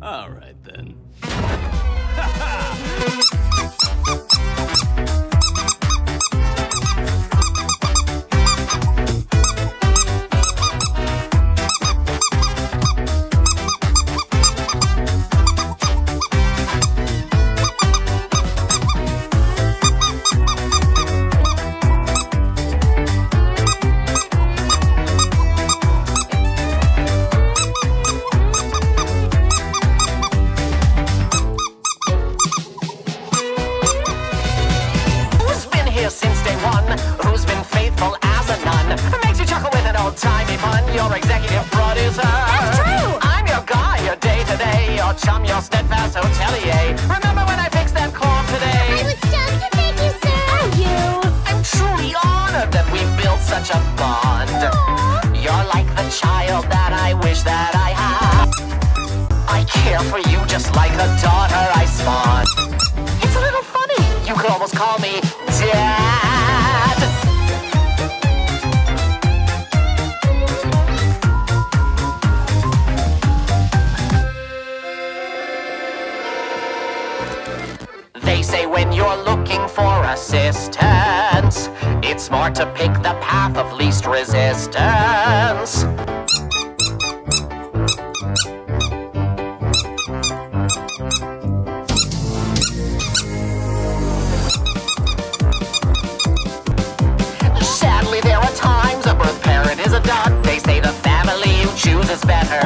All right, then. Since day one, who's been faithful as a nun? Makes you chuckle with an old-timey pun. Your executive producer. That's true. I'm your guy, your day-to-day, your chum, your steadfast hotelier. Remember when I fixed that corn today? I was stoked to thank you, sir. Oh, you. I'm truly honored that we built such a bond. Aww. You're like the child that I wish that I had. I care for you just like a daughter I spawned. It's a little funny. You could almost call me Dad. They say when you're looking for assistance, it's smart to pick the path of least resistance. Sadly, there are times a birth parent is a dud. They say the family you choose is better.